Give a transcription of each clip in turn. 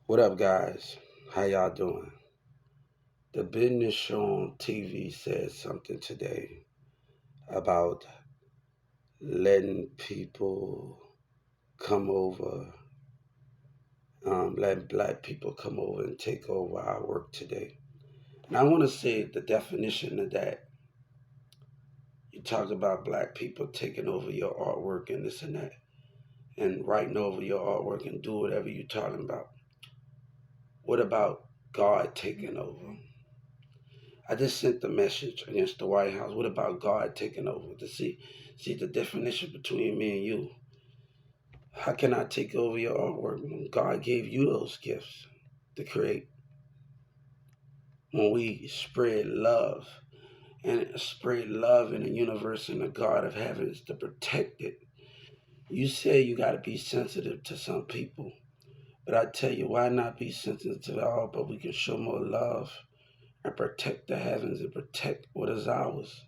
What up, guys? How y'all doing? The business show on TV said something today about letting people come over, letting black people come over and take over our work today. And I want to say the definition of that. You talk about black people taking over your artwork and this and that, and writing over your artwork and do whatever you're talking about. What about God taking over? I just sent the message against the White House. What about God taking over? To see the definition between me and you. How can I take over your artwork when God gave you those gifts to create? When we spread love and spread love in the universe and the God of heavens to protect it. You say you got to be sensitive to some people, but I tell you, why not be sensitive to all? But we can show more love and protect the heavens and protect what is ours.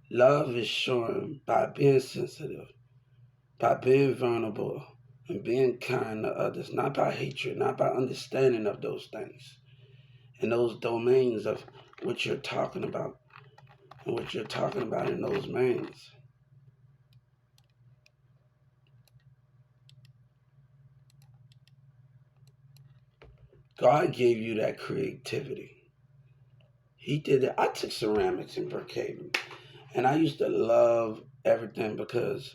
Love is shown by being sensitive, by being vulnerable, and being kind to others, not by hatred, not by understanding of those things and those domains of what you're talking about and what you're talking about in those mains. God gave you that creativity. He did it. I took ceramics in Brookhaven, and I used to love everything because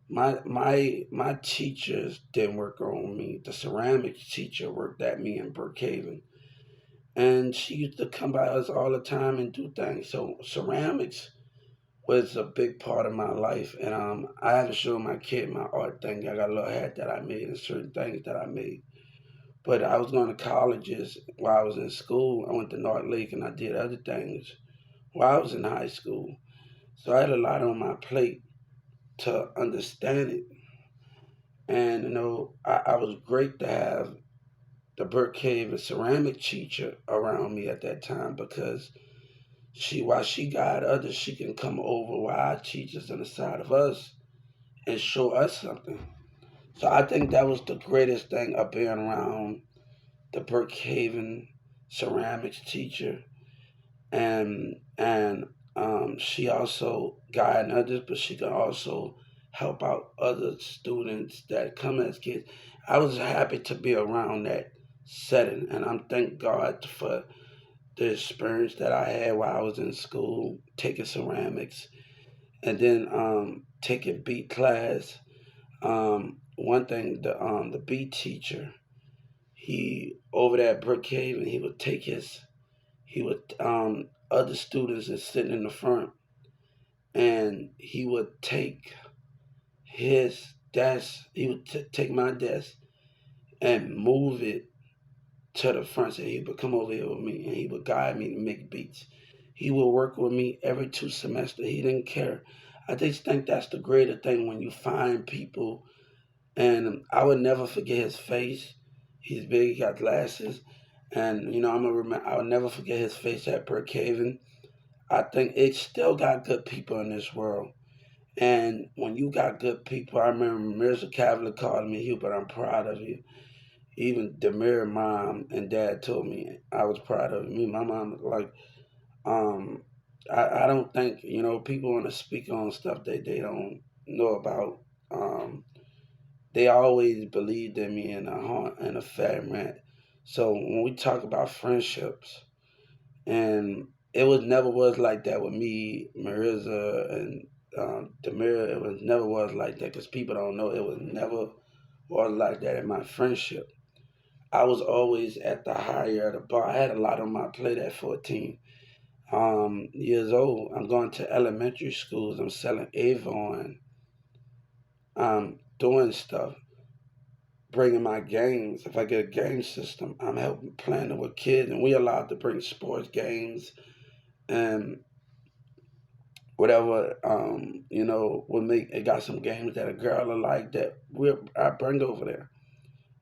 my teachers didn't work on me. The ceramics teacher worked at me in Brookhaven, and she used to come by us all the time and do things. So ceramics was a big part of my life, and I haven't shown my kid my art thing. I got a little hat that I made and certain things that I made. But I was going to colleges while I was in school. I went to North Lake and I did other things while I was in high school. So I had a lot on my plate to understand it. And I was great to have the Brookhaven ceramic teacher around me at that time because while she got others, she can come over while our teachers on the side of us and show us something. So I think that was the greatest thing of being around the Brookhaven ceramics teacher, and she also guided others, but she could also help out other students that come as kids. I was happy to be around that setting, and I'm thank God for the experience that I had while I was in school taking ceramics and then taking beat class. One thing the beat teacher, he over there at Brookhaven, he would other students is sitting in the front, and he would take his desk, he would take my desk and move it to the front. So he would come over here with me and he would guide me to make beats. He would work with me every 2 semesters. He didn't care. I just think that's the greater thing when you find people. And I would never forget his face. He's big, he got glasses. And I'm gonna remember. I would never forget his face at Brookhaven. I think it still got good people in this world. And when you got good people, I remember Mirza Cavalier called me, Hubert, I'm proud of you. Even Demir mom and dad told me I was proud of me. My mom was like, um, I don't think, people want to speak on stuff that they don't know about. They always believed in me in a heart and a fat man. So when we talk about friendships, and it was never was like that with me, Marissa, and Demira. It was never was like that because people don't know it was never was like that in my friendship. I was always at the higher of the bar. I had a lot on my plate at 14 years old. I'm going to elementary schools. I'm selling Avon. I'm doing stuff, bringing my games. If I get a game system, I'm helping planning with kids, and we allowed to bring sports games and whatever would make it. Got some games that a girl will like that I bring over there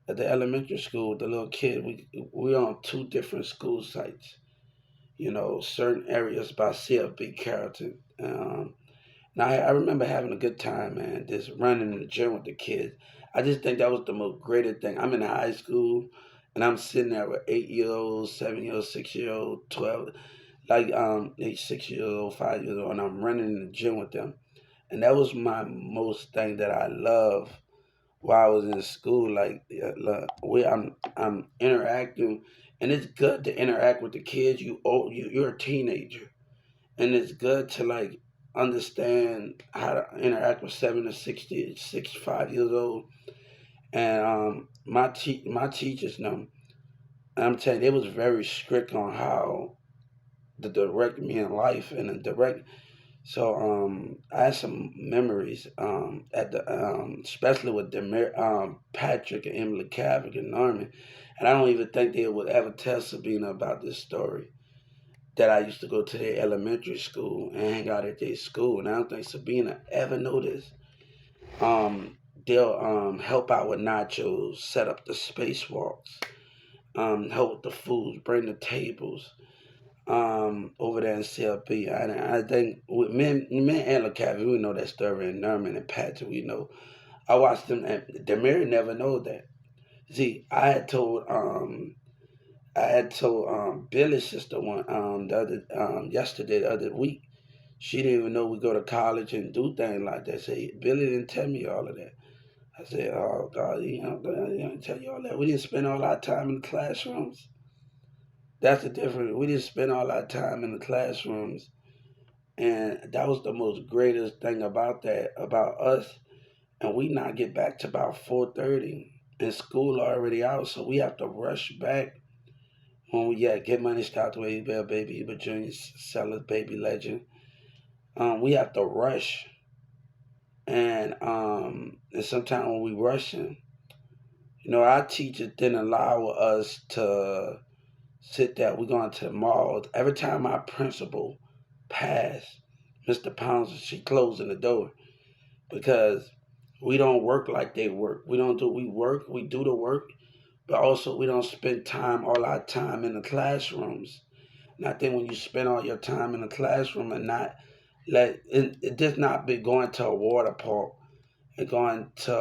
at the elementary school. The little kid, we on two different school sites. Certain areas by CFB Carrollton. Now I remember having a good time, man. Just running in the gym with the kids. I just think that was the most greatest thing. I'm in high school. and I'm sitting there with 8 year olds, 7 year olds, 6 year olds, 12, like 6 years old, 5 years old, and I'm running in the gym with them. And that was my most thing that I love while I was in school. Like, look, I'm interacting, and it's good to interact with the kids. You're a teenager, and it's good to like understand how to interact with 7 to 65 years old. And my teachers know. I'm telling you, they was very strict on how to direct me in life and to direct. So I had some memories at the especially with Patrick and Emily Cavick and Norman, and I don't even think they would ever tell Sabina about this story. That I used to go to their elementary school and hang out at their school, and I don't think Sabina ever noticed. They'll help out with nachos, set up the spacewalks, help with the foods, bring the tables over there in CLP. I think with me and LaCavi, we know that story, and Norman and Patrick, we know. I watched them, and Demary never know that. See, I had told Billy's sister one the other yesterday, the other week. She didn't even know we go to college and do things like that. Say Billy didn't tell me all of that. I said, "Oh God, he didn't tell you all that. We didn't spend all our time in the classrooms. That's the difference. We didn't spend all our time in the classrooms, and that was the most greatest thing about that about us. And we not get back to about 4:30, and school already out, so we have to rush back when we get money start the way Bell Baby, Eva Junior, Sellers, Baby Legend. We have to rush, and sometimes when we rushing, our teachers didn't allow us to sit there. We going to the mall. Every time our principal passed, Mr. Pounds, she closing the door because we don't work like they work. We don't do. We work. We do the work, but also we don't spend all our time in the classrooms. And I think when you spend all your time in the classroom and not it does not be going to a water park and going to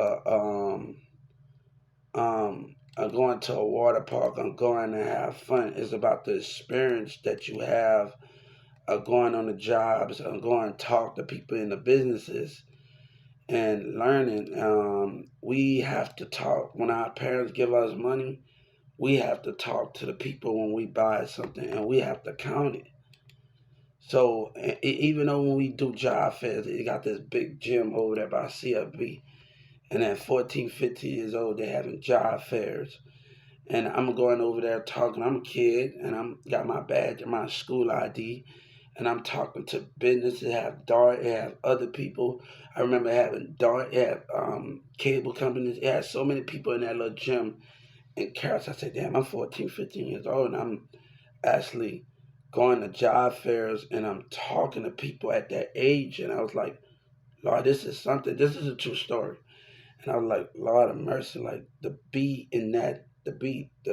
a water park and going to have fun. It's about the experience that you have going on the jobs and going to talk to people in the businesses and learning. We have to talk when our parents give us money. We have to talk to the people when we buy something, and we have to count it. So even though when we do job fairs, you got this big gym over there by CFB, and at 14, 15 years old, they're having job fairs. And I'm going over there talking. I'm a kid, and I'm got my badge and my school ID, and I'm talking to businesses. Have Dart, have other people. I remember having Dart, have cable companies. It had so many people in that little gym. And Carrots, I said, damn, I'm 14, 15 years old, and I'm actually going to job fairs, and I'm talking to people at that age. And I was like, Lord, this is something. This is a true story. And I was like, Lord of mercy, like the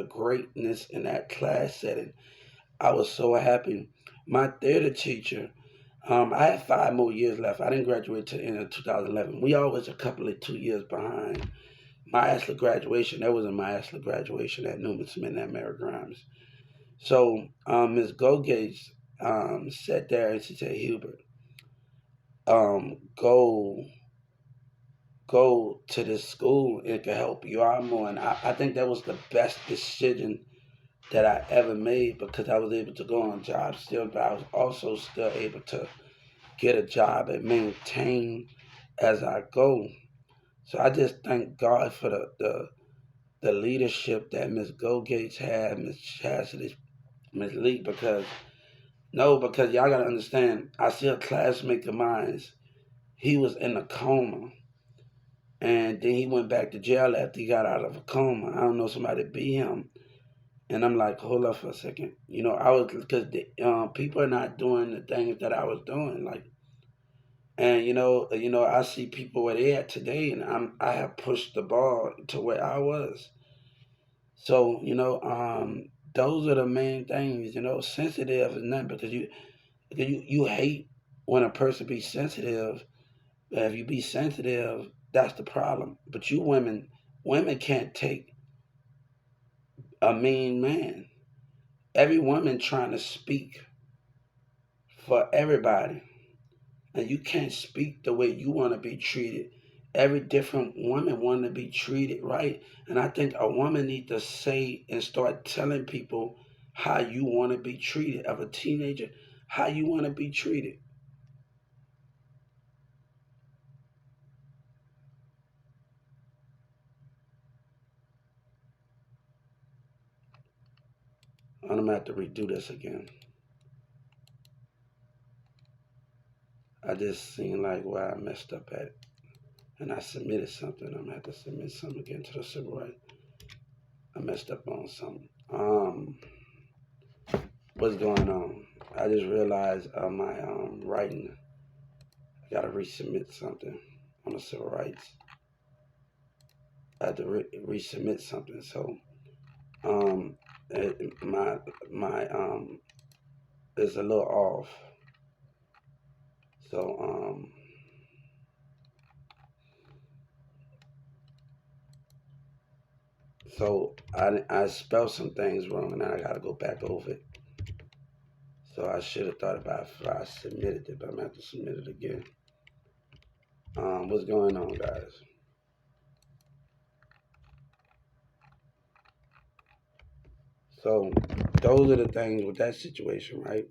greatness in that class setting. I was so happy. My theater teacher, I had 5 more years left. I didn't graduate till the end of 2011. We always a couple of 2 years behind. My Ashley graduation, that wasn't my Ashley graduation at Newman Smith and Mary Grimes. So Ms. Go Gates sat there and she said, Hubert, go to this school. It can help you out more. And I think that was the best decision that I ever made because I was able to go on jobs still, but I was also still able to get a job and maintain as I go. So I just thank God for the leadership that Miss Go Gates had, Miss Chastity, Miss Lee, because y'all gotta understand, I see a classmate of mine, he was in a coma. And then he went back to jail after he got out of a coma. I don't know, somebody beat him. And I'm like, hold up for a second. I was, because people are not doing the things that I was doing. Like, and I see people where they at today, and I have pushed the ball to where I was. So, those are the main things. Sensitive is nothing because you hate when a person be sensitive. If you be sensitive, that's the problem. But you women can't take a mean man. Every woman trying to speak for everybody, and you can't speak the way you want to be treated. Every different woman want to be treated right, and I think a woman need to say and start telling people how you want to be treated. Of a teenager, how you want to be treated. I'm gonna have to redo this again. I just seen like where I messed up at, and I submitted something. I'm gonna have to submit something again to the civil rights. I messed up on something. What's going on? I just realized my writing. I gotta resubmit something on the civil rights. I had to resubmit something, so um, my is a little off. So I spelled some things wrong, and then I gotta go back over it. So I should have thought about it before I submitted it, but I'm gonna have to submit it again. What's going on, guys? So those are the things with that situation, right?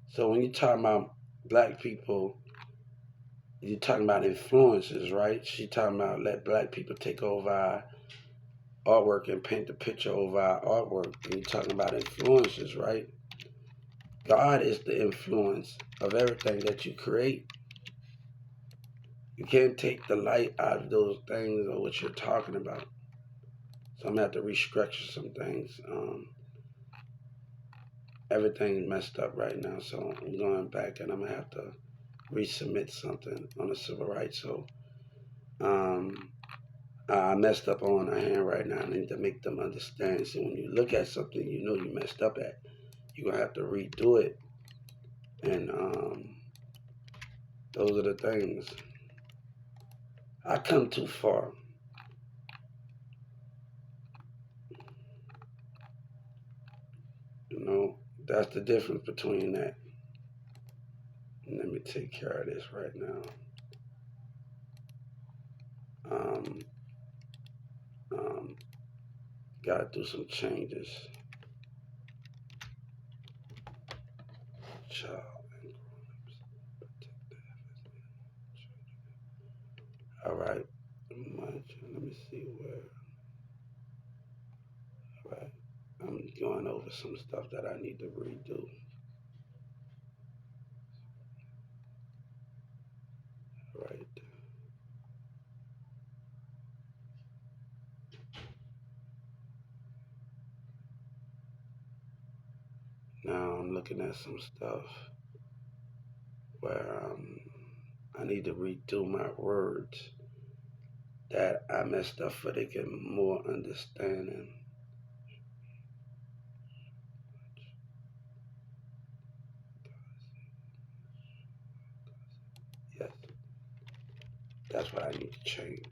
So when you're talking about black people, you're talking about influences, right? She talking about let black people take over our artwork and paint the picture over our artwork. And you're talking about influences, right? God is the influence of everything that you create. You can't take the light out of those things or what you're talking about. So I'm gonna have to restructure some things. Everything's messed up right now, so I'm going back and I'm gonna have to resubmit something on the civil rights. So um, I messed up on a hand right now. I need to make them understand. So when you look at something you know you messed up at, you're gonna have to redo it. And those are the things. I come too far. You know, that's the difference between that. Let me take care of this right now. Um, um, gotta do some changes. Child. All right. Let me see where. All right. I'm going over some stuff that I need to redo. All right. Now I'm looking at some stuff where I need to redo my words that I messed up for they get more understanding. Yes, that's what I need to change.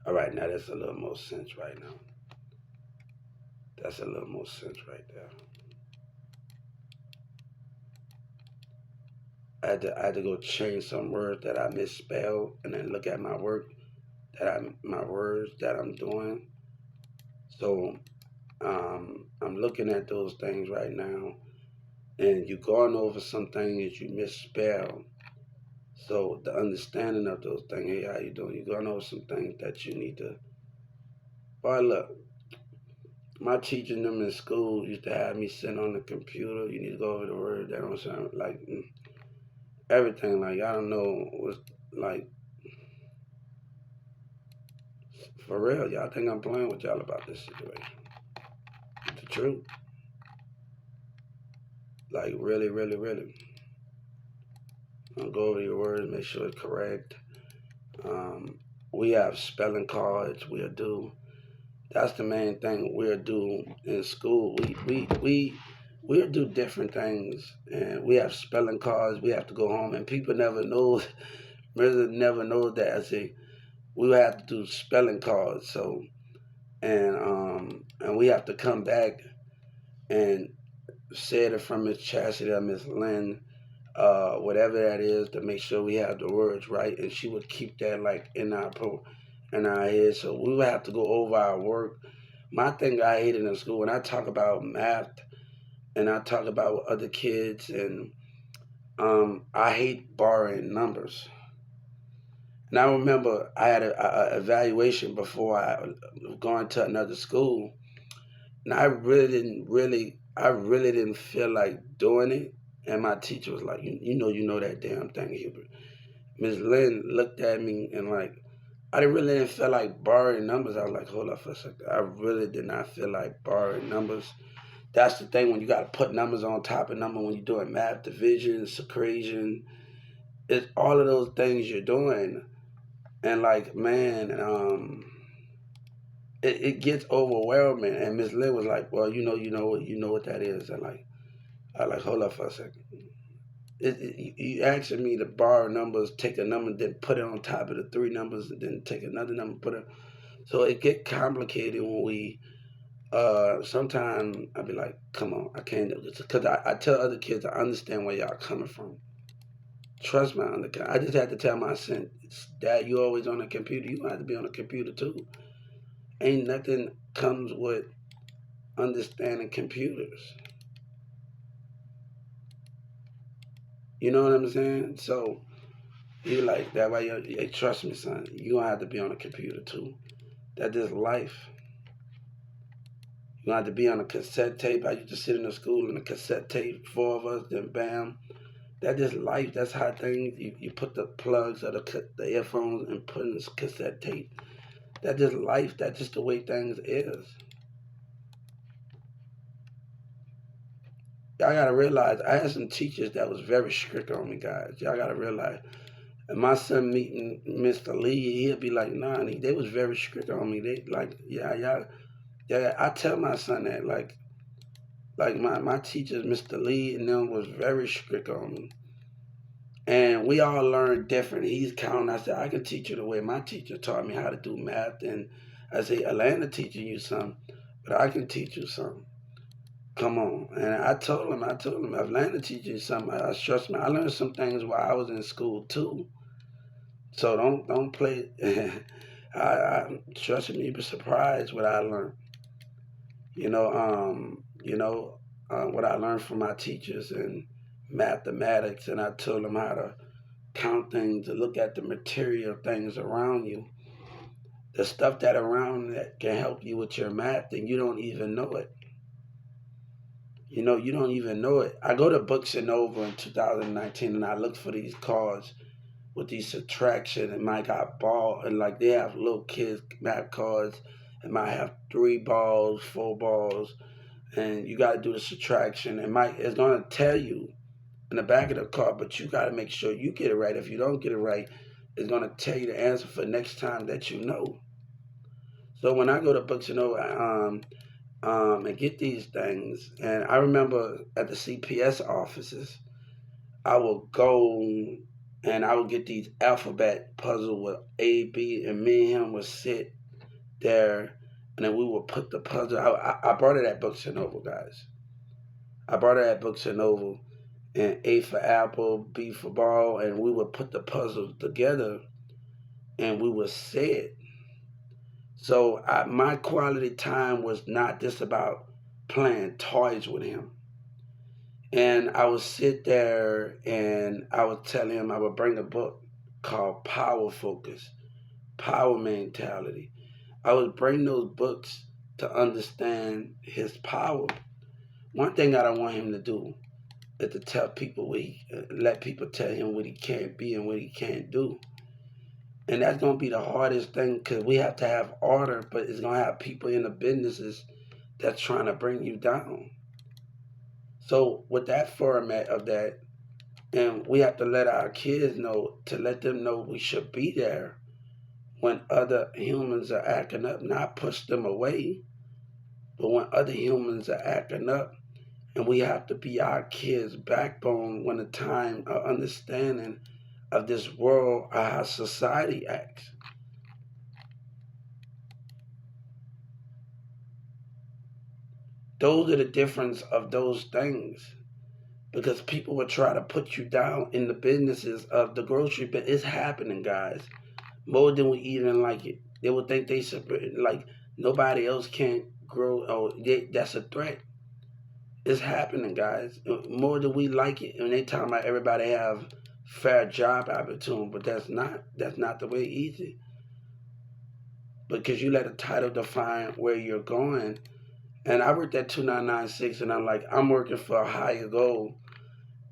All right, now that's a little more sense right now. That's a little more sense right there. I had to go change some words that I misspelled and then look at my work my words that I'm doing. So I'm looking at those things right now, and you're going over some things you misspell. So the understanding of those things, hey, how you doing? You're going over some things that you need to. Boy, look, my teaching them in school used to have me sitting on the computer. You need to go over the word. That don't sound like everything. Like I don't know what's like for real. Y'all think I'm playing with y'all about this situation? It's the truth. Like really, really, really. Go over your words, make sure it's correct. Um, we have spelling cards. We'll do. That's the main thing we'll do in school. We'll do different things, and we have spelling cards. We have to go home, and people never know. Really never know that. I say we would have to do spelling cards. So and we have to come back and say it from Miss Chastity or Miss Lynn, whatever that is, to make sure we have the words right, and she would keep that like in our head. So we would have to go over our work. My thing I hated in school when I talk about math and I talk about other kids, and I hate borrowing numbers. And I remember I had a evaluation before I was going to another school, and I really didn't feel like doing it. And my teacher was like, you know that damn thing, Hubert. Miss Lynn looked at me and like, I really didn't feel like borrowing numbers. I was like, hold up for a second. I really did not feel like borrowing numbers. That's the thing when you got to put numbers on top of number when you're doing math, division, equation. It's all of those things you're doing. And like, man, it gets overwhelming. And Miss Lynn was like, well, you know what that is. And like, I like, hold up for a second. You asking me to borrow numbers, take a number, then put it on top of the three numbers, and then take another number, put it. So it get complicated when we. Sometimes I be like, come on, I can't do this because I tell other kids I understand where y'all coming from. Trust me, I just had to tell my son, Dad, you always on the computer. You have to be on the computer too. Ain't nothing comes with understanding computers. You know what I'm saying? So you like that way. You trust me, son. You gonna have to be on a computer too. That is life. You gonna have to be on a cassette tape. I used to sit in the school and a cassette tape, four of us, then bam. That is life. That's how things. You put the plugs or the earphones and put in this cassette tape. That is life. That's just the way things is. Y'all gotta realize I had some teachers that was very strict on me, guys. Y'all gotta realize. And my son meeting Mr. Lee, he'll be like, nah, and they was very strict on me. They like, yeah. I tell my son that, like my teachers, Mr. Lee, and them was very strict on me. And we all learned different. He's counting. I said, I can teach you the way my teacher taught me how to do math. And I say, Atlanta teaching you something, but I can teach you something. Come on. And I told him, Atlanta teaching you something. I trust me. I learned some things while I was in school too. So don't play. I trust me, you'd be surprised what I learned. You know, what I learned from my teachers and mathematics, and I told them how to count things, to look at the material things around you, the stuff that around that can help you with your math, and you don't even know it. You don't even know it. I go to Books and Nova in 2019, and I look for these cards with these subtraction. It might got ball, and like they have little kids math cards. It might have 3 balls, 4 balls, and you got to do the subtraction. It's gonna tell you in the back of the card, but you got to make sure you get it right. If you don't get it right, it's gonna tell you the answer for next time that you know. So when I go to Books and Nova, and get these things, and I remember at the CPS offices, I would go and I would get these alphabet puzzle with A, B, and me and him would sit there, and then we would put the puzzle. I brought it at Books and Novel, guys. I brought it at Books and Novel, and A for apple, B for ball, and we would put the puzzle together, and we would say it. So my quality time was not just about playing toys with him. And I would sit there and I would tell him, I would bring a book called Power Focus, Power Mentality. I would bring those books to understand his power. One thing I don't want him to do is to tell people let people tell him what he can't be and what he can't do. And that's going to be the hardest thing because we have to have order, but it's going to have people in the businesses that's trying to bring you down. So with that format of that, And we have to let our kids know, to let them know we should be there when other humans are acting up, not push them away, but when other humans are acting up. And we have to be our kids' backbone when the time of understanding of this world or how society acts. Those are the difference of those things. Because people will try to put you down in the businesses of the grocery, but it's happening, guys, more than we even like it. They will think they like nobody else can't grow. Oh, that's a threat. It's happening, guys, more than we like it. And they talking about everybody have fair job opportunity, but that's not the way easy. Because you let a title define where you're going. And I worked at 2996, and I'm like, I'm working for a higher goal.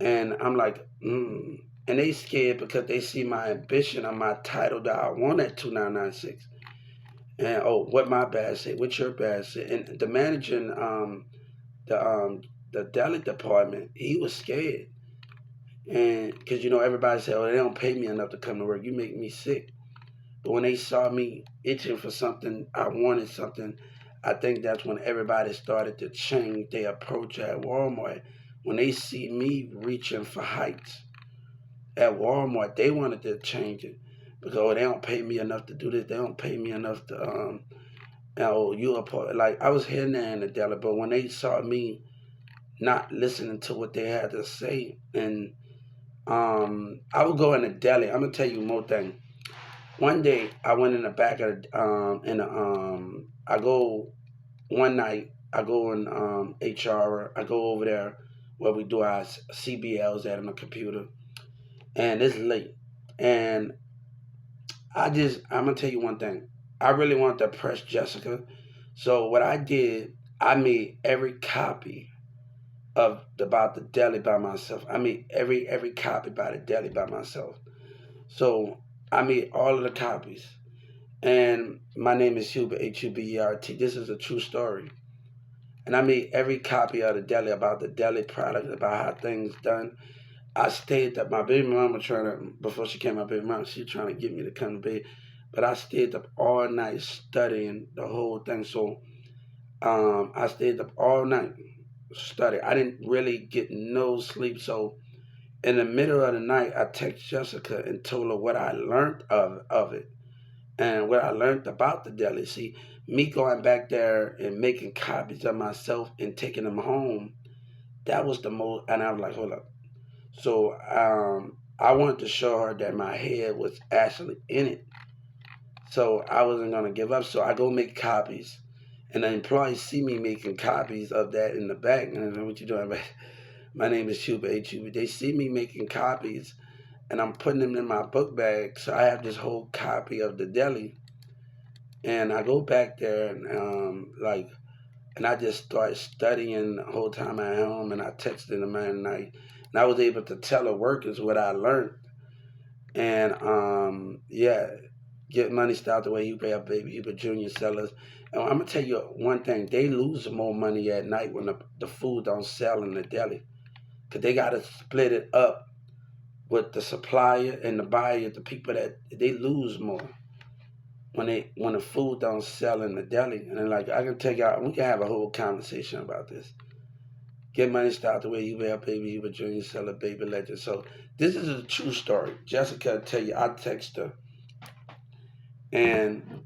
And I'm like, And they scared because they see my ambition and my title that I want at 2996. And oh, what my badge say? What your badge say? And the manager in the deli department, he was scared. And because everybody said, oh, they don't pay me enough to come to work. You make me sick. But when they saw me itching for something, I wanted something. I think that's when everybody started to change their approach at Walmart. When they see me reaching for heights at Walmart, they wanted to change it because they don't pay me enough to do this. They don't pay me enough to you a part. Like I was here there in the deli, but when they saw me not listening to what they had to say, and I would go in the deli. I'm gonna tell you more thing. One day I went in the back of I go one night. I go in HR. I go over there where we do our CBLs at on the computer, and it's late. And I'm gonna tell you one thing. I really want to press Jessica. So what I did, I made every copy of about the deli by myself. I made every copy by the deli by myself. So I made all of the copies. And my name is Hubert, Hubert. This is a true story. And I made every copy of the deli about the deli product, about how things done. I stayed up. My baby mama trying to, before she came, my baby mama, she trying to get me to come to bed. But I stayed up all night studying the whole thing. So I stayed up all night studying. I didn't really get no sleep. So in the middle of the night, I text Jessica and told her what I learned of it and what I learned about the deli. See, me going back there and making copies of myself and taking them home, that was the most. And I was like, hold up. So I wanted to show her that my head was actually in it. So I wasn't gonna give up. So I go make copies, and the employees see me making copies of that in the back. And I know what you doing. My name is Hubert H. Hubert. They see me making copies, and I'm putting them in my book bag. So I have this whole copy of the deli, and I go back there and and I just start studying the whole time at home. And I texted the man, and I was able to tell the workers what I learned. And yeah, get money start the way you pay up, baby. You put junior sellers. And I'm gonna tell you one thing: they lose more money at night when the food don't sell in the deli, cause they gotta split it up with the supplier and the buyer. The people that they lose more when the food don't sell in the deli. And then like I can take out, we can have a whole conversation about this. Get money start the way you pay up, baby. You put junior seller, baby legend. So this is a true story. Jessica, tell you, I text her and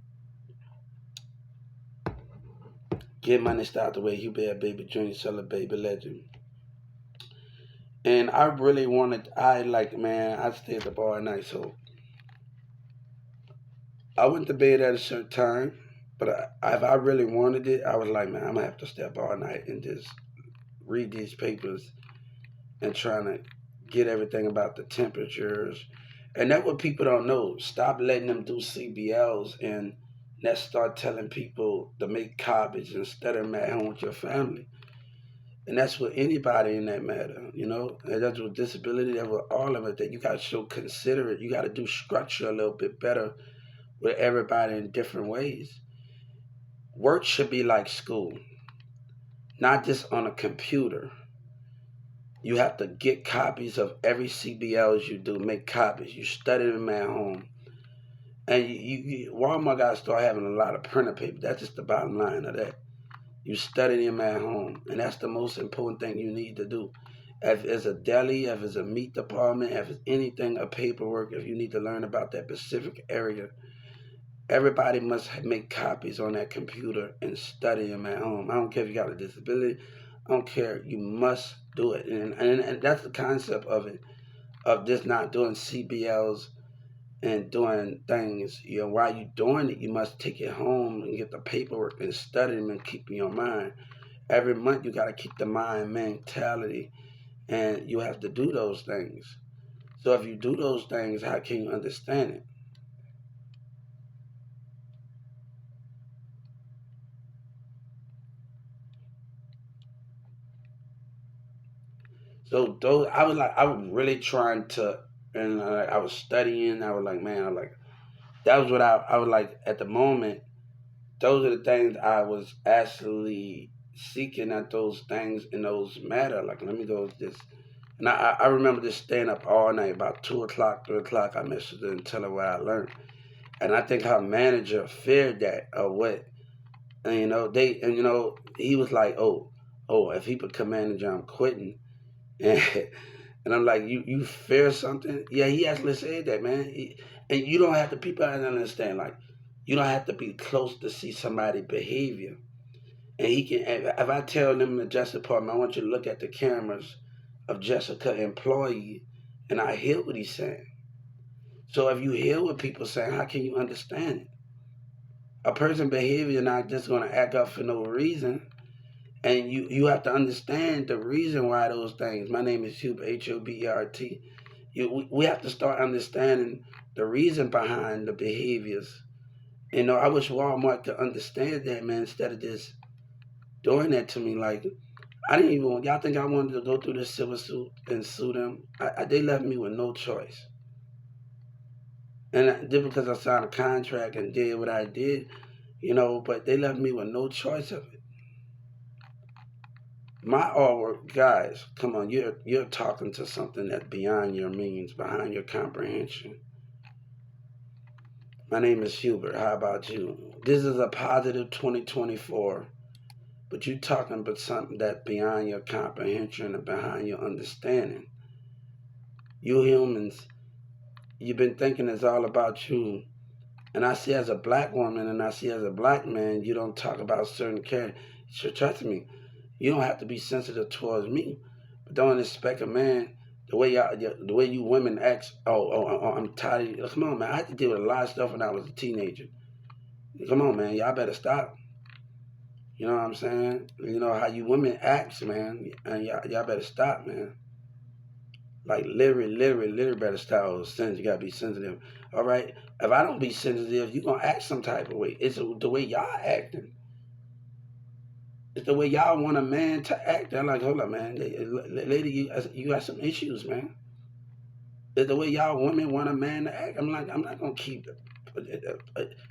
get money start the way you pay up, baby junior seller, baby legend. And I really wanted, man, I stayed up all night. So I went to bed at a certain time. But if I really wanted it, I was like, man, I'm going to have to stay up all night and just read these papers and trying to get everything about the temperatures. And that's what people don't know. Stop letting them do CBLs and let's start telling people to make copies instead of at home with your family. And that's with anybody in that matter. And that's with disability, that's with all of it, that you got to show considerate. You got to do structure a little bit better with everybody in different ways. Work should be like school, not just on a computer. You have to get copies of every CBLs you do. Make copies. You study them at home. And Walmart got to start having a lot of printer paper. That's just the bottom line of that. You study them at home. And that's the most important thing you need to do. If it's a deli, if it's a meat department, if it's anything, a paperwork, if you need to learn about that specific area, everybody must make copies on that computer and study them at home. I don't care if you got a disability. I don't care. You must do it. And that's the concept of it, of just not doing CBLs and doing things. While you're doing it, you must take it home and get the paperwork and study them and keep in your mind. Every month, you got to keep the mind mentality, and you have to do those things. So if you do those things, how can you understand it? So those, I was really trying to, and I was studying. I was like, man, I was like, that was what I was like at the moment. Those are the things I was actually seeking at those things and those matter. Like, let me go with this. And I remember just staying up all night, about 2 o'clock, 3 o'clock. I messaged her and tell her what I learned. And I think her manager feared that or what. And he was like, oh, if he become manager, I'm quitting. And, and I'm like, you fear something? Yeah, he actually said that, man. And you don't have to, people don't understand, like, you don't have to be close to see somebody's behavior. And he can, if I tell them in the Justice Department, I want you to look at the cameras of Jessica employee, and I hear what he's saying. So if you hear what people saying, how can you understand it? A person behavior not just going to act up for no reason. And you have to understand the reason why those things. My name is Hubert, Hobert. We have to start understanding the reason behind the behaviors. I wish Walmart could understand that, man, instead of just doing that to me. Like, I didn't even, y'all think I wanted to go through this civil suit and sue them? They left me with no choice. And just because I signed a contract and did what I did, but they left me with no choice of it. My artwork, guys, come on, you're talking to something that's beyond your means, behind your comprehension. My name is Hubert. How about you? This is a positive 2024, but you talking about something that's beyond your comprehension and behind your understanding. You humans, you've been thinking it's all about you. And I see as a black woman and I see as a black man, you don't talk about certain characters. So trust me, you don't have to be sensitive towards me, but don't expect a man the way you women act. I'm tired. Come on, man. I had to deal with a lot of stuff when I was a teenager. Come on, man. Y'all better stop. You know what I'm saying? You know how you women act, man, and y'all better stop, man. Like literally better stop those sins. You gotta be sensitive. All right. If I don't be sensitive, you gonna act some type of way. It's the way y'all acting. It's the way y'all want a man to act. I'm like, hold on, man. Lady, you got some issues, man. It's the way y'all women want a man to act. I'm like, I'm not gonna keep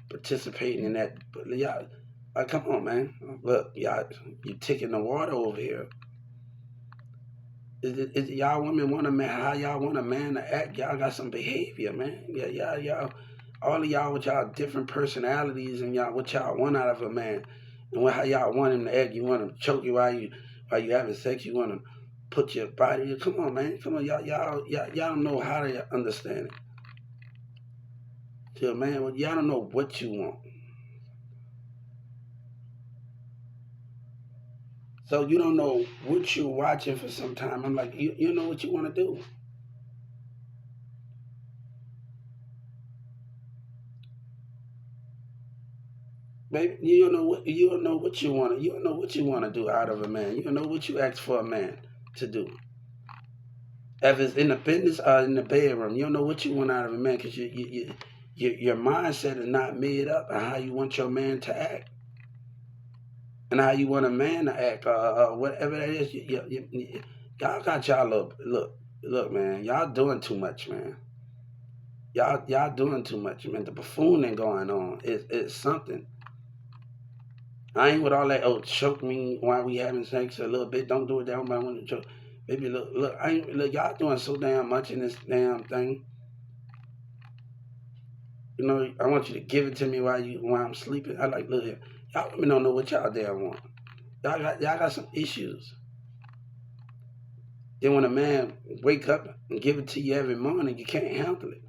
participating in that. But y'all, like, come on, man. Look, y'all, you ticking the water over here. Is y'all women want a man? How y'all want a man to act? Y'all got some behavior, man. Yeah, y'all. All of y'all with y'all different personalities and y'all what y'all want out of a man, and how y'all want him to act. You want him to choke you while you having sex. You want him to put your body. Come on, man. Come on, y'all don't know how to understand it. So, man, well, y'all don't know what you want. So you don't know what you're watching for some time. I'm like, you know what you want to do. Baby, you don't know what you want. You don't know what you want to do out of a man. You don't know what you ask for a man to do. If it's in the business or in the bedroom, you don't know what you want out of a man because your mindset is not made up on how you want your man to act and how you want a man to act or whatever that is. Y'all got y'all look, man. Y'all doing too much, man. Y'all doing too much, man. The buffooning going on is something. I ain't with all that. Oh, choke me while we having sex a little bit. Don't do it. That one want to choke. Baby, look, I ain't look. Y'all doing so damn much in this damn thing. You know, I want you to give it to me while I'm sleeping. I like, look here. Y'all women don't know what y'all damn want. Y'all got some issues. Then when a man wake up and give it to you every morning, you can't handle it.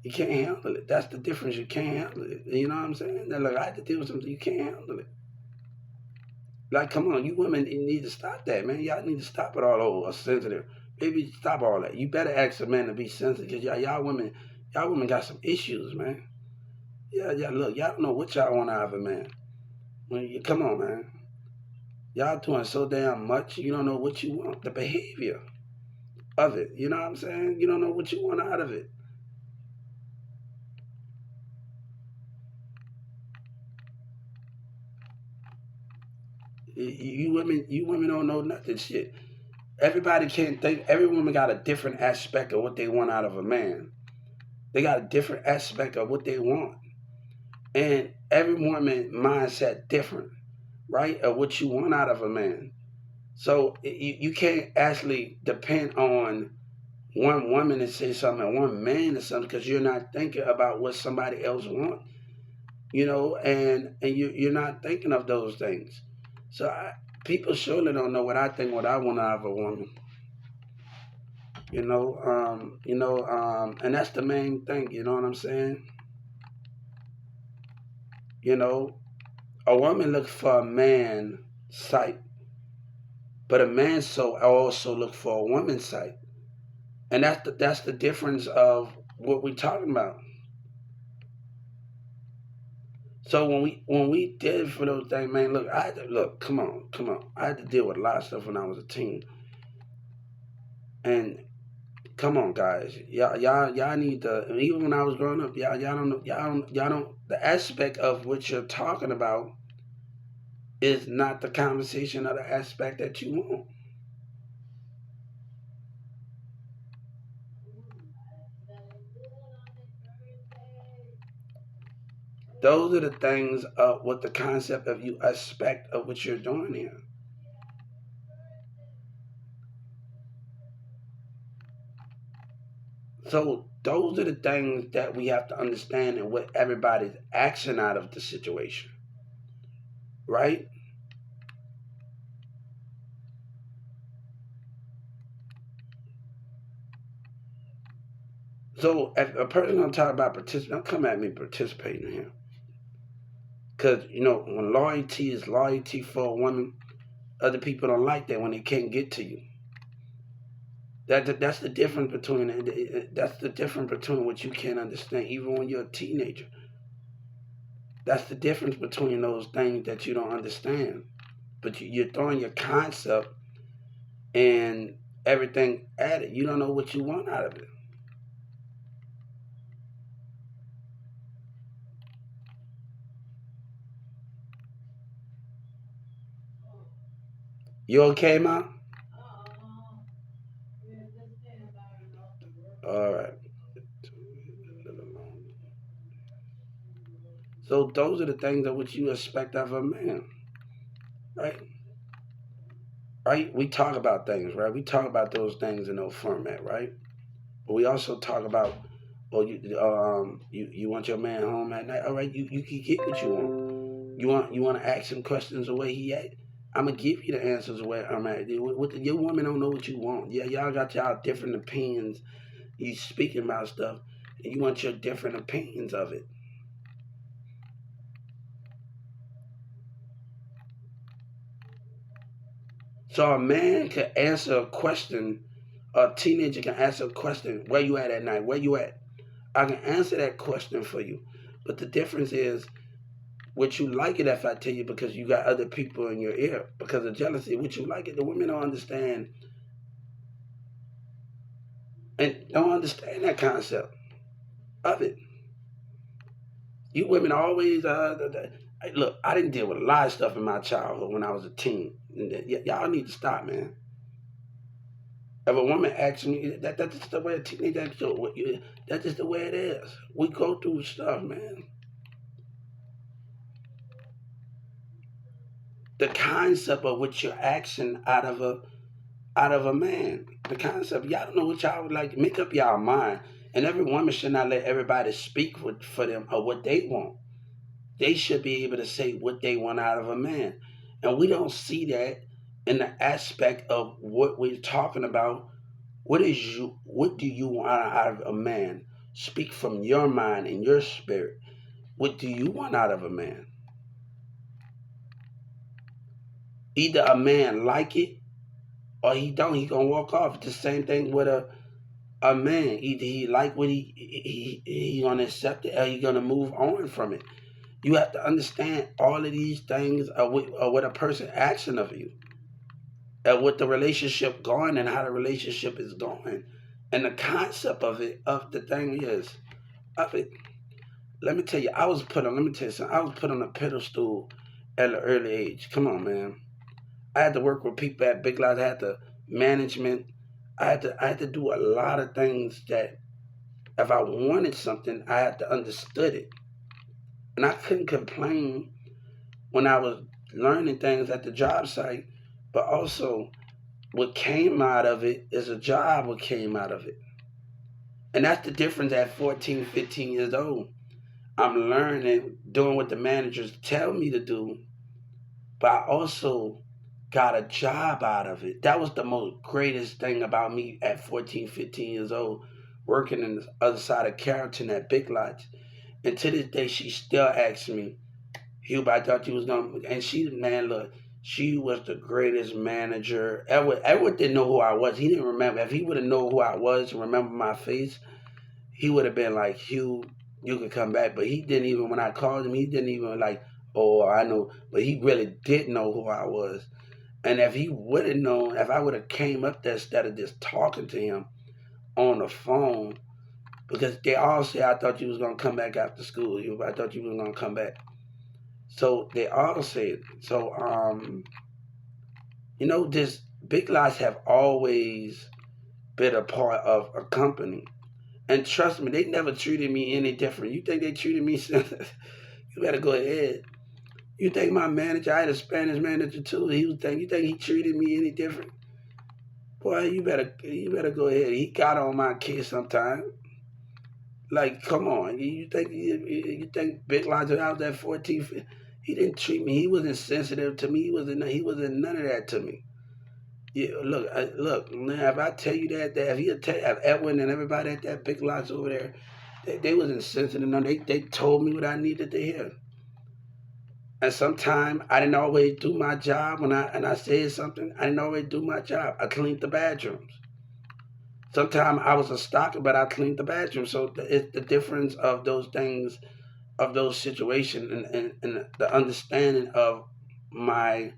You can't handle it. That's the difference. You can't handle it. You know what I'm saying? Now, look, I had to deal with something. You can't handle it. Like, come on, you women you need to stop that, man. Y'all need to stop it all over. Sensitive. Baby, stop all that. You better ask a man to be sensitive because y'all women got some issues, man. Yeah, look, y'all don't know what y'all want out of a man. Come on, man. Y'all doing so damn much, you don't know what you want. The behavior of it. You know what I'm saying? You don't know what you want out of it. You women don't know nothing shit. Everybody can't think. Every woman got a different aspect of what they want out of a man. They got a different aspect of what they want, and every woman mindset different, right? Of what you want out of a man. So you can't actually depend on one woman to say something and one man to something because you're not thinking about what somebody else wants, and you're not thinking of those things. So people surely don't know what I think, what I want out of a woman. And that's the main thing. You know what I'm saying? You know, a woman looks for a man sight, but a man so also look for a woman's sight, and that's the difference of what we're talking about. So when we did for those things, man, look, I had to look. Come on. I had to deal with a lot of stuff when I was a teen, and come on, guys, y'all need to. Even when I was growing up, y'all don't know, y'all don't. The aspect of what you're talking about is not the conversation or the aspect that you want. Those are the things of what the concept of you aspect of what you're doing here. So those are the things that we have to understand and what everybody's action out of the situation, right? So if a person gonna talk about participate, don't come at me participating here, because when loyalty is loyalty for a woman, other people don't like that when they can't get to you. That's the difference between what you can't understand, even when you're a teenager. That's the difference between those things that you don't understand. But you're throwing your concept and everything at it. You don't know what you want out of it. You okay, ma? All right. So those are the things that what you expect of a man, right? Right? We talk about things, right? We talk about those things in those format, right? But we also talk about, oh, you want your man home at night. All right, you can get what you want. You want to ask him questions the way he at. I'm gonna give you the answers the way I'm at. Your woman don't know what you want. Yeah, y'all got y'all different opinions. You speaking about stuff, and you want your different opinions of it. So a man can answer a question. A teenager can answer a question. Where you at night? Where you at? I can answer that question for you. But the difference is, would you like it if I tell you because you got other people in your ear because of jealousy? Would you like it? The women don't understand and don't understand that concept of it. You women always look. I didn't deal with a lot of stuff in my childhood when I was a teen. Y'all need to stop, man. If a woman asks me that's just the way a teenager so that's just the way it is. We go through stuff, man. the concept of what you're asking out of a man. The concept, y'all don't know what y'all would like. Make up y'all mind. And every woman should not let everybody speak for them or what they want. They should be able to say what they want out of a man. And we don't see that in the aspect of what we're talking about. What do you want out of a man? Speak from your mind and your spirit. What do you want out of a man? Either a man like it or he don't. He gonna walk off. It's the same thing with a man. Either he like what he gonna accept it or he gonna move on from it. You have to understand all of these things are what a person asking of you, and what the relationship going and how the relationship is going, and the concept of the thing is of it. Let me tell you, I was put on. Let me tell you something. I was put on a pedestal at an early age. Come on, man. I had to work with people at Big Lots. I had to management. I had to do a lot of things that if I wanted something, I had to understood it, and I couldn't complain when I was learning things at the job site. But also, what came out of it is a job. What came out of it, and that's the difference at 14, 15 years old. I'm learning, doing what the managers tell me to do, but I also got a job out of it. That was the most greatest thing about me at 14, 15 years old, working in the other side of Carrollton at Big Lots. And to this day, she still asks me, Hubert, I thought you was going to, and she, man, look, she was the greatest manager. Edward didn't know who I was. He didn't remember. If he would have known who I was and remember my face, he would have been like, Hugh, you could come back. But he didn't even, when I called him, he didn't even like, oh, I know. But he really did know who I was. And if he would have known, if I would have came up there instead of just talking to him on the phone, because they all say, I thought you was going to come back after school. I thought you was going to come back. So they all say it. So, this Big Lots have always been a part of a company. And trust me, they never treated me any different. You think they treated me you better go ahead. You think my manager, I had a Spanish manager too. You think he treated me any different? Boy, you better go ahead. He got on my case sometime. Like, come on. You think Big Logic out there 14? He didn't treat me. He wasn't sensitive to me. He wasn't none of that to me. Yeah, look, man. If I tell you that if he tell if Edwin and everybody at that Big Lots over there, they wasn't sensitive. No, they told me what I needed to hear. And sometimes I didn't always do my job when I said something. I didn't always do my job. I cleaned the bathrooms. Sometimes I was a stalker, but I cleaned the bathroom. So it's the difference of those things, of those situations, and the understanding of my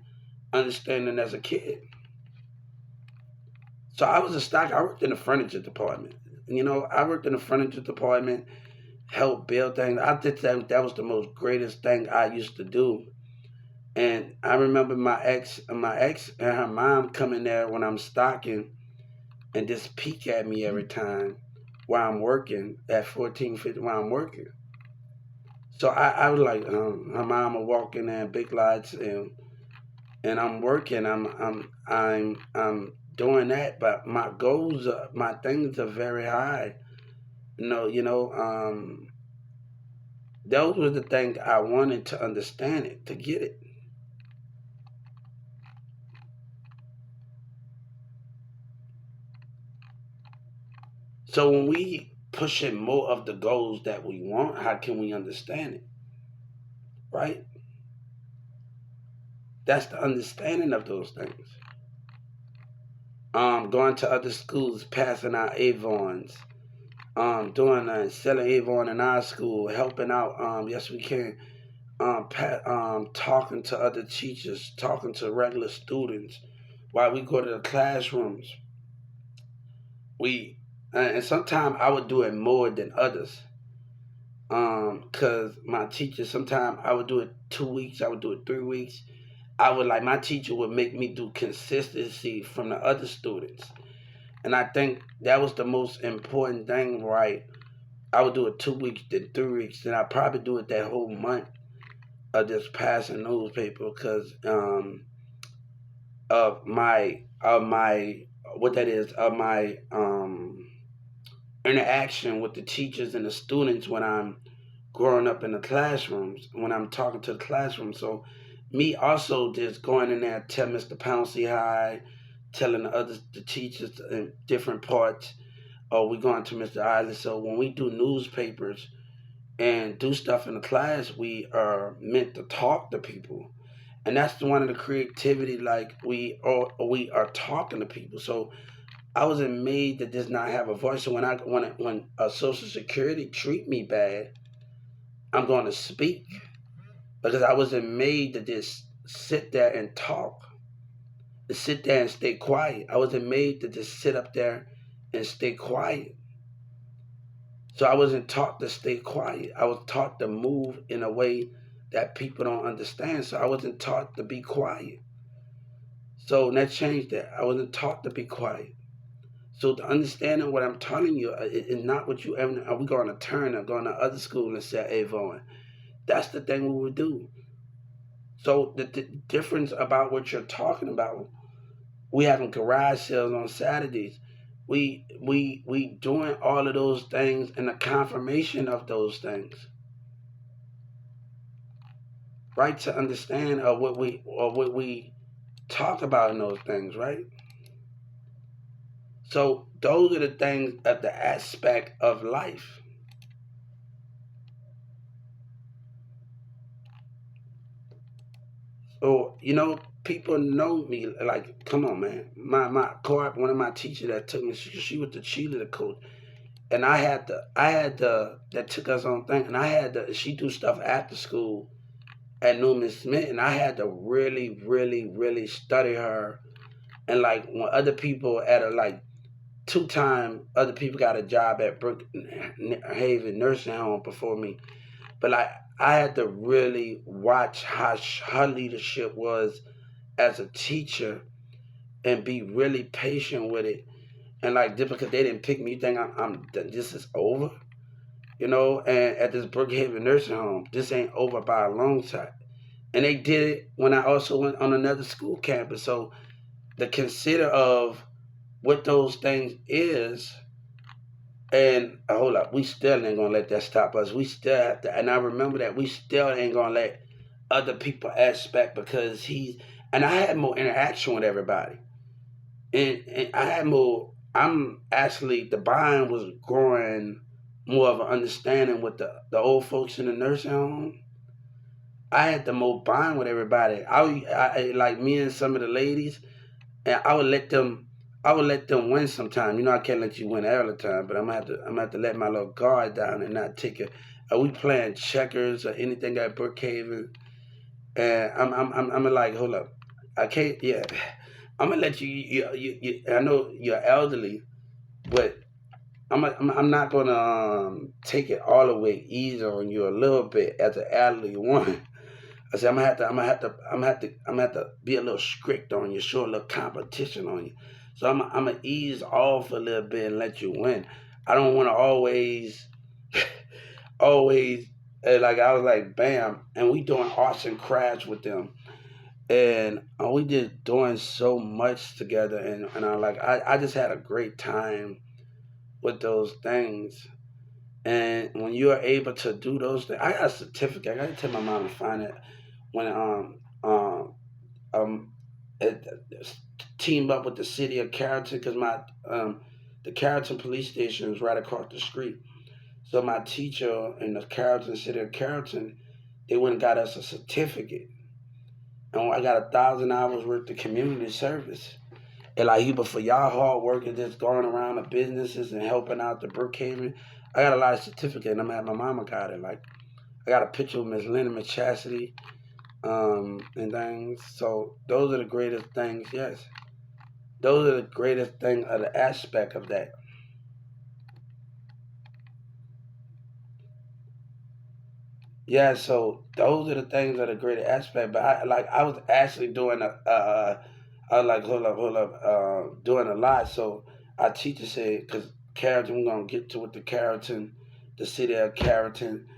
understanding as a kid. So I was a stalker. I worked in the furniture department. I worked in the furniture department, helped build things. I did that was the most greatest thing I used to do. And I remember my ex and her mom coming there when I'm stocking and just peek at me every time while I'm working at 14, 15 while I'm working. So I was like, my mom will walk in there, Big Lots, and I'm working. I'm doing that, but my goals, my things are very high. Those were the things I wanted to understand it, to get it. So when we pushing more of the goals that we want, how can we understand it? Right? That's the understanding of those things. Going to other schools, passing out Avons, doing selling Avon in our school, helping out. Yes, we can. Talking to other teachers, talking to regular students while we go to the classrooms. We and sometimes I would do it more than others. Cause my teacher sometimes I would do it 2 weeks, I would do it 3 weeks. I would like my teacher would make me do consistency from the other students. And I think that was the most important thing, right? I would do it 2 weeks, then 3 weeks, then I probably do it that whole month. of this passing newspaper because of my what that is of my interaction with the teachers and the students when I'm growing up in the classrooms, when I'm talking to the classroom. So me also just going in there, tell Mr. Pouncey hi, telling the teachers in different parts, or we going to Mr. Isaac. So when we do newspapers and do stuff in the class, we are meant to talk to people. And that's one of the creativity, like we are talking to people. So I wasn't made to just not have a voice. So when a Social Security treat me bad, I'm going to speak because I wasn't made to just sit there and talk, to sit there and stay quiet. I wasn't made to just sit up there and stay quiet. So I wasn't taught to stay quiet. I was taught to move in a way that people don't understand. So I wasn't taught to be quiet. So that changed that. I wasn't taught to be quiet. So to understanding what I'm telling you is not what you ever. Are we going to turn or going to other school and say, "Hey, Vaughn"? That's the thing we would do. So the difference about what you're talking about, we having garage sales on Saturdays. We doing all of those things and the confirmation of those things, right? To understand what we talk about in those things, right? So those are the things of the aspect of life. So people know me. Like, come on, man. My co-op, one of my teachers that took me, she was the cheerleader coach, and I had the that took us on thing, and I had to. She do stuff after school at Newman Smith, and I had to really, really, really study her. And like when other people at a like 2 time other people got a job at Brookhaven nursing home before me, but like I had to really watch how her leadership was as a teacher and be really patient with it. And like just because they didn't pick me, you think I'm this is over, And at this Brookhaven nursing home, this ain't over by a long shot. And they did it when I also went on another school campus. So the consider of what those things is, and hold up, we still ain't gonna let that stop us. We still have to, and I remember that we still ain't gonna let other people aspect because and I had more interaction with everybody. And I had more. I'm actually the bond was growing more of an understanding with the old folks in the nursing home. I had the more bond with everybody. I like me and some of the ladies, and I would let them win sometime. I can't let you win all the time, but I'm gonna have to let my little guard down and not take it. Are we playing checkers or anything at Brookhaven? And I'm like, hold up, I can't. Yeah, I'm gonna let you. I know you're elderly, but I'm not gonna take it all the way easy on you a little bit as an elderly one. I said I'm gonna have to be a little strict on you, show a little competition on you. So I'm gonna ease off a little bit and let you win. I don't want to always like I was like bam, and we doing arts and crafts with them, and we just doing so much together, and I just had a great time with those things. And when you are able to do those things, I got a certificate. I got to tell my mom to find it when um it, teamed up with the city of Carrollton because the Carrollton police station is right across the street. So my teacher in the Carrollton city of Carrollton, they went and got us a certificate, and I got 1,000 hours worth of community service. And like even for y'all hard work and just going around the businesses and helping out the Brookhaven, I got a lot of certificates. And I'm at my mama got it. Like I got a picture of Miss Linda McChastity, and things. So those are the greatest things. Yes, those are the greatest thing of the aspect of that. Yeah, so those are the things that are greatest aspect. But I was actually doing I was like hold up, doing a lot. So our teacher said, because Carrollton, we're gonna get to with the Carrollton, the city of Carrollton,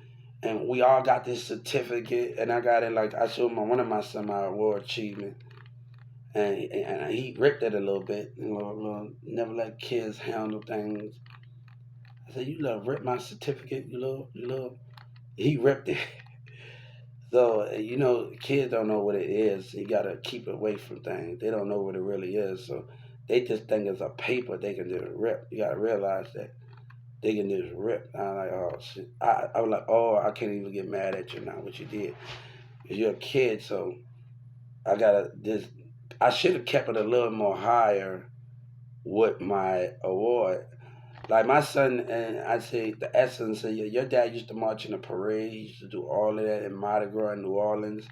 and we all got this certificate, and I got it like I showed one of my semi-award achievement, and he ripped it a little bit, never let kids handle things. I said, "You love rip my certificate, you little." He ripped it. So kids don't know what it is. You gotta keep away from things. They don't know what it really is. So they just think it's a paper they can just rip. You gotta realize that they can just rip. I'm like, oh shit. I was like, oh, I can't even get mad at you now. What you did? 'Cause you're a kid, so I gotta this. I should have kept it a little more higher with my award. Like my son, and I say the essence of your dad used to march in the parade. He used to do all of that in Mardi Gras in New Orleans.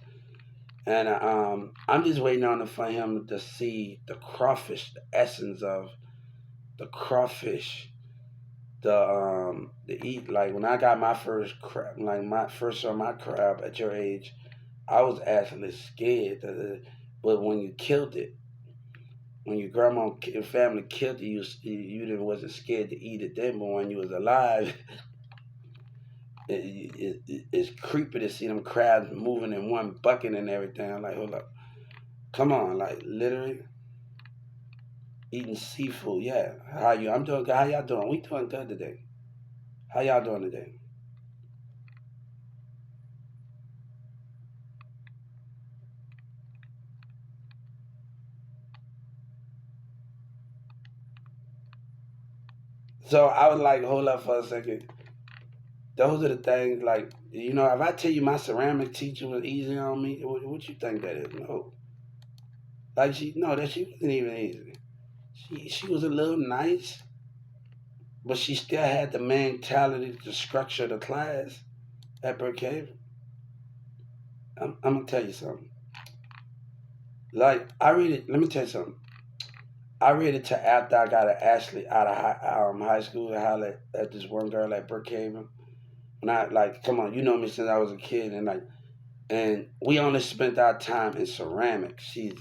And I'm just waiting on it for him to see the crawfish, the essence of the crawfish, the eat. Like when I got my first crab, like my first on my crab at your age, I was actually scared. But when you killed it, when your grandma and family killed it, you didn't wasn't scared to eat it then. But when you was alive, it's creepy to see them crabs moving in one bucket and everything. I'm like, hold up, come on, like literally eating seafood. Yeah, how you? I'm doing good. How y'all doing? We doing good today. How y'all doing today? So I was like, hold up for a second. Those are the things like if I tell you my ceramic teacher was easy on me, what you think that is? No, like she wasn't even easy. She was a little nice, but she still had the mentality to structure the class at Brookhaven. I'm gonna tell you something. Like I read it. Let me tell you something. I read it to after I got Ashley out of high school. I hollered at this one girl at Brookhaven. And I like, come on, you know me since I was a kid, and we only spent our time in ceramics. She's